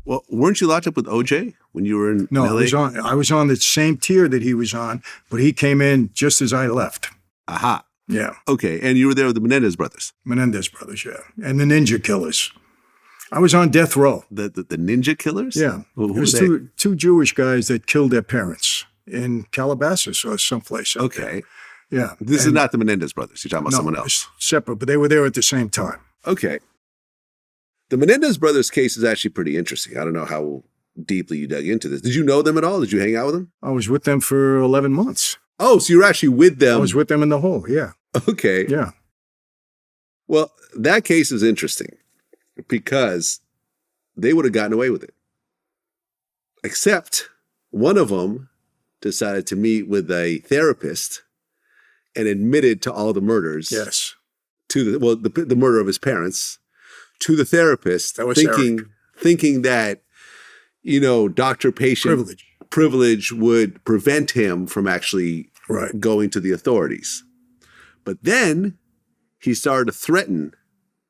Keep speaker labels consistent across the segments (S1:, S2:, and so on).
S1: Well, weren't you locked up with OJ when you were in
S2: No,
S1: LA?
S2: I was on the same tier that he was on, but he came in just as I left.
S1: Aha.
S2: Yeah.
S1: Okay, and you were there with the Menendez brothers.
S2: Menendez brothers, yeah. And the Ninja Killers. I was on death row.
S1: The Ninja Killers?
S2: Yeah.
S1: Well,
S2: It
S1: who
S2: was
S1: were they?
S2: two Jewish guys that killed their parents in Calabasas or someplace. Out
S1: Okay.
S2: there. Yeah.
S1: This is not the Menendez brothers. You're talking about someone else.
S2: It's separate, but they were there at the same time.
S1: Okay. The Menendez brothers case is actually pretty interesting. I don't know how deeply you dug into this. Did you know them at all? Did you hang out with them?
S2: I was with them for 11 months.
S1: Oh, so you were actually with them.
S2: I was with them in the hole, yeah.
S1: Okay.
S2: Yeah.
S1: Well, that case is interesting because they would have gotten away with it. Except one of them decided to meet with a therapist and admitted to all the murders.
S2: Yes.
S1: To the murder of his parents, to the therapist,
S2: That was
S1: thinking that, doctor-patient privilege would prevent him from actually going to the authorities. But then he started to threaten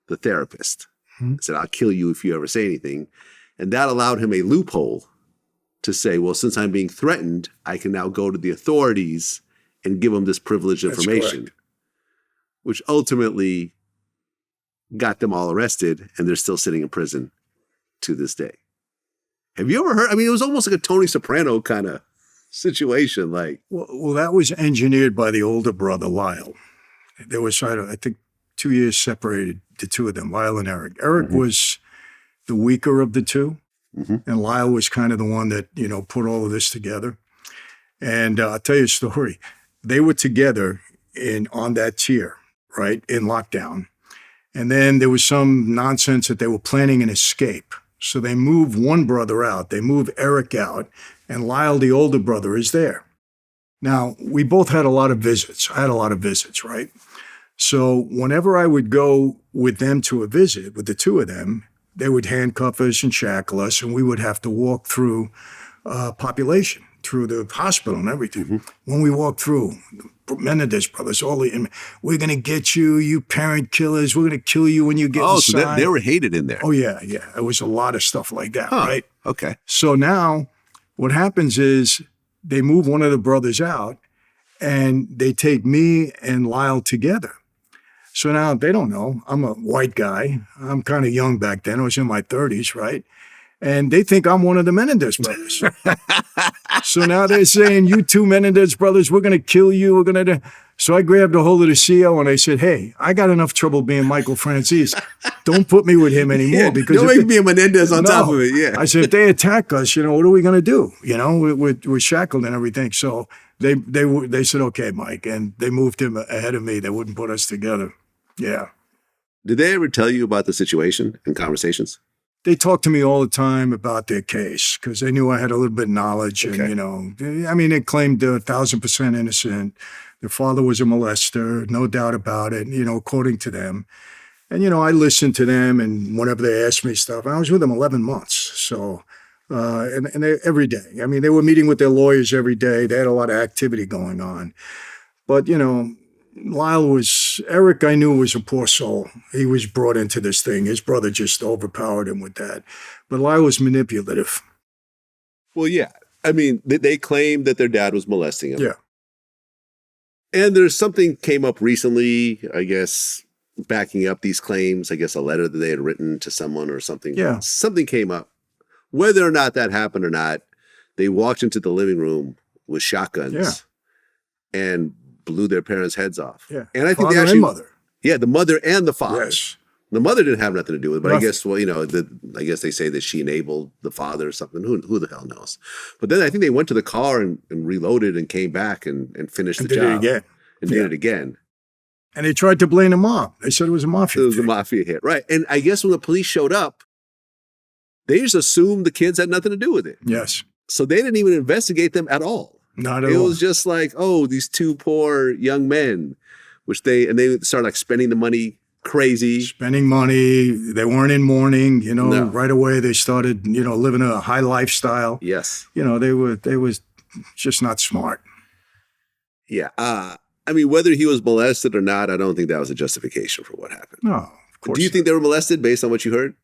S1: the therapist. Said, I'll kill you if you ever say anything. And that allowed him a loophole to say, well, since I'm being threatened, I can now go to the authorities and give them this privileged information. Which ultimately got them all arrested, and they're still sitting in prison to this day. Have you ever heard? I mean, it was almost like a Tony Soprano kind of situation. Like,
S2: well, that was engineered by the older brother, Lyle. There was, I think, 2 years separated the two of them, Lyle and Eric. Eric was the weaker of the two, and Lyle was kind of the one that, put all of this together. And I'll tell you a story. They were together on that tier, right, in lockdown. And then there was some nonsense that they were planning an escape. So they moved one brother out. They moved Eric out, and Lyle, the older brother, is there. Now, we both had a lot of visits. I had a lot of visits, right? So whenever I would go with them to a visit, with the two of them, they would handcuff us and shackle us, and we would have to walk through population, through the hospital and everything. When we walked through, Menendez brothers, we're going to get you, you parent killers. We're going to kill you when you get inside.
S1: So they were hated in there.
S2: Oh, yeah. It was a lot of stuff like that, right?
S1: Okay.
S2: So now what happens is they move one of the brothers out, and they take me and Lyle together. So now they don't know. I'm a white guy. I'm kind of young back then. I was in my 30s, right? And they think I'm one of the Menendez brothers. So now they're saying, you two Menendez brothers, we're going to kill you. We're going to. So I grabbed a hold of the CO and I said, hey, I got enough trouble being Michael Franzese. Don't put me with him anymore. Because
S1: don't make me a Menendez on top of it. Yeah.
S2: I said, if they attack us, what are we going to do? We're shackled and everything. So they said, okay, Mike. And they moved him ahead of me. They wouldn't put us together. Yeah.
S1: Did they ever tell you about the situation in conversations?
S2: They talked to me all the time about their case because they knew I had a little bit of knowledge. Okay. And, they claimed 1,000% innocent. Their father was a molester, no doubt about it, according to them. And, I listened to them, and whenever they asked me stuff, I was with them 11 months. So, and they, every day. They were meeting with their lawyers every day. They had a lot of activity going on. But, Eric, I knew, was a poor soul. He was brought into this thing. His brother just overpowered him with that. But Lyle was manipulative.
S1: Well, yeah. They claimed that their dad was molesting him.
S2: Yeah.
S1: And there's something came up recently, I guess, backing up these claims. I guess a letter that they had written to someone or something.
S2: Yeah.
S1: Something came up. Whether or not that happened or not, they walked into the living room with shotguns and blew their parents' heads off.
S2: Yeah.
S1: And I think
S2: father
S1: they actually,
S2: and mother.
S1: Yeah, the mother and the father.
S2: Yes.
S1: The mother didn't have nothing to do with it, but
S2: Nothing.
S1: I guess, I guess they say that she enabled the father or something. Who the hell knows? But then I think they went to the car and reloaded and came back and finished the job.
S2: Did it again.
S1: And did it again.
S2: And they tried to blame the mob. They said it was a mafia.
S1: It was a mafia hit, right? And I guess when the police showed up, they just assumed the kids had nothing to do with it.
S2: Yes.
S1: So they didn't even investigate them at all.
S2: Not at all.
S1: It was just like, oh, these two poor young men, and they started like spending the money crazy.
S2: Spending money. They weren't in mourning,
S1: No.
S2: Right away they started, living a high lifestyle.
S1: Yes.
S2: They was just not smart.
S1: Yeah. Whether he was molested or not, I don't think that was a justification for what happened.
S2: No, of course.
S1: Do you think they were molested based on what you heard?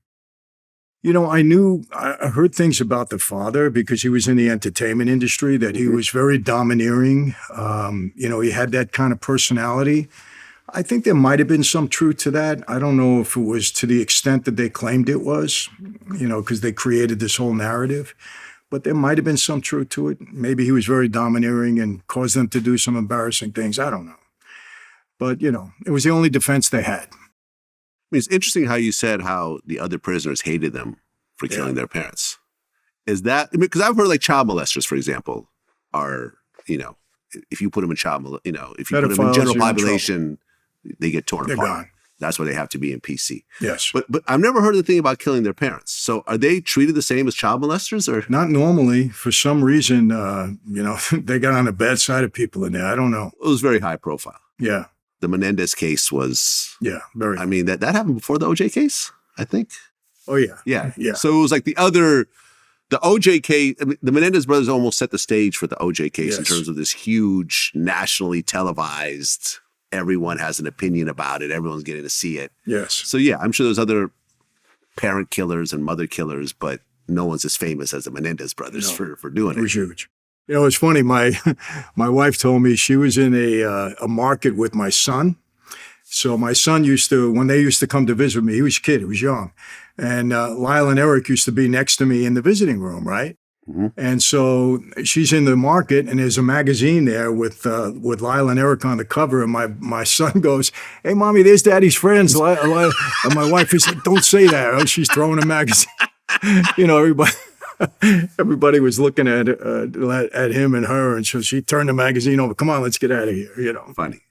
S2: I heard things about the father because he was in the entertainment industry, that he was very domineering. He had that kind of personality. I think there might have been some truth to that. I don't know if it was to the extent that they claimed it was, because they created this whole narrative. But there might have been some truth to it. Maybe he was very domineering and caused them to do some embarrassing things. I don't know. But, it was the only defense they had.
S1: It's interesting how you said how the other prisoners hated them for killing their parents. Is that, because I've heard like child molesters, for example, are, if you put them in if you put them in general population, they get torn apart.
S2: Gone.
S1: That's why they have to be in PC.
S2: Yes.
S1: But I've never heard the thing about killing their parents. So are they treated the same as child molesters, or?
S2: Not normally. For some reason, they got on the bad side of people in there. I don't know.
S1: It was very high profile.
S2: Yeah.
S1: The Menendez case was,
S2: very.
S1: I mean, that happened before the OJ case, I think.
S2: Oh, yeah.
S1: Yeah.
S2: Yeah.
S1: So it was like the OJ case, I mean, the Menendez brothers almost set the stage for the OJ case in terms of this huge, nationally televised, everyone has an opinion about it, everyone's getting to see it.
S2: Yes.
S1: So yeah, I'm sure there's other parent killers and mother killers, but no one's as famous as the Menendez brothers for doing it.
S2: It was huge. It's funny. My wife told me she was in a market with my son. So my son when they used to come to visit me, he was a kid, he was young. And Lyle and Eric used to be next to me in the visiting room, right? Mm-hmm. And so she's in the market and there's a magazine there with Lyle and Eric on the cover. And my son goes, "Hey, Mommy, there's Daddy's friends." And my wife is like, "Don't say that." Oh, she's throwing a magazine. Everybody was looking at him and her, and so she turned the magazine over. "Come on, let's get out of here."
S1: Funny.